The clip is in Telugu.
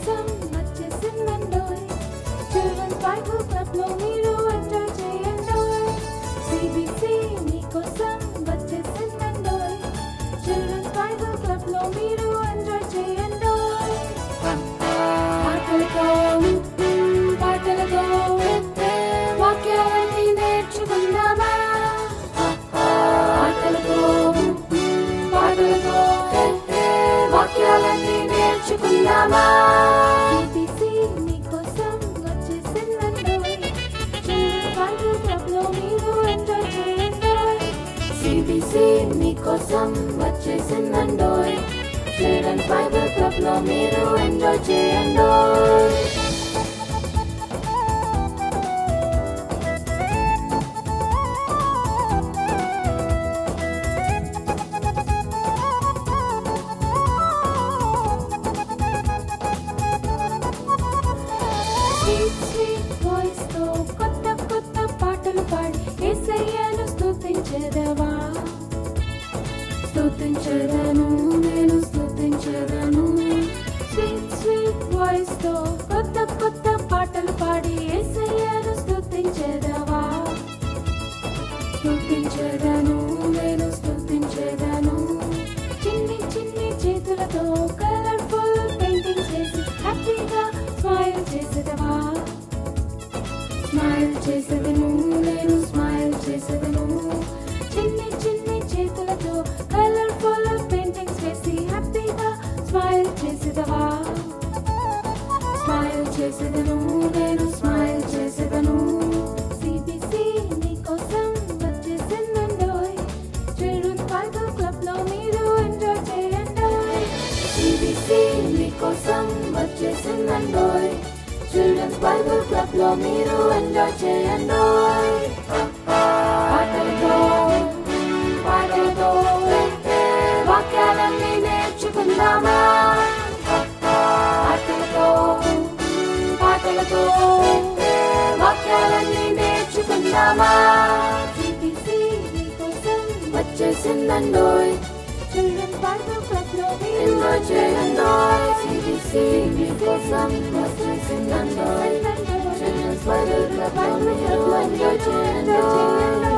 మీకోసం వచ్చేసిందండోయ్ చిల్డ్రన్స్ బైబిల్ క్లబ్ లో మీరు ఎంజాయ్ చేయండోయ్ సిబిసి మీకోసం వచ్చేసిందండోయ్ చిల్డ్రన్స్ బైబిల్ క్లబ్ లో మీరు ఎంజాయ్ చేయండోయ్ పాటలతో వాక్యాలన్నీ నేర్చుకుందామా పాటలతో వాక్యాలన్నీ నేర్చుకుందామా సిబిసి మీకోసం వచ్చేసిందండోయ్ చిల్డ్రన్స్ బైబిల్ క్లబ్ లో మీరు ఎంజాయ్ చేయండోయ్ సిబిసి మీకోసం వచ్చేసిందండోయ్ చిల్డ్రన్స్ బైబిల్ క్లబ్ లో మీరు ఎంజాయ్ చేయండోయ్ Sweet voice తో కొత్త కొత్త పాటలు పాడి యేసయ్యను స్తుతించెదవా స్తుతించెదను నేను స్తుతించెదను స్వీట్ వాయిస్ తో కొత్త కొత్త పాటలు పాడి యేసయ్యను స్తుతించెదవా స్తుతించెదను నేను స్తుతించెదను చిన్ని చిన్ని చేతులతో కలర్ఫుల్ పెయింటింగ్స్ వేసి హ్యాపీగా స్మైల్ చేసేదవా స్మైల్ చేసేదను నేను స్మైల్ చేసేదను చిన్ని చిన్ని చేతులతో కలర్ఫుల్ పెయింటింగ్స్ వేసి హ్యాపీగా స్మైల్ చేసేదవా స్మైల్ చేసేదను నేను స్మైల్ చేసేదను సిబిసి నీకోసం వచ్చేసిందండోయ్ చిల్డ్రన్స్ బైబిల్ క్లబ్ లో మీరు ఎంజాయ్ చేయండోయ్ సిబిసి నీకోసం వచ్చేసిందండోయ్ చిల్డ్రన్స్ బైబిల్ క్లబ్ లో మీరు ఎంజాయ్ చేయండోయ్ పాటలతో వాక్యాలన్నీ నేర్చుకుందామా పాటలతో వాక్యాలన్నీ నేర్చుకుందామా సిబిసి మీకోసం వచ్చేసిందండోయ్ చిల్డ్రన్స్ బైబిల్ క్లబ్ లో ఎంజాయ్ చేయండోయ్ సిబిసి మీకోసం వచ్చేసిందండోయ్ చిల్డ్రన్స్ బైబిల్ క్లబ్ లో మీరు ఎంజాయ్ చేయండోయ్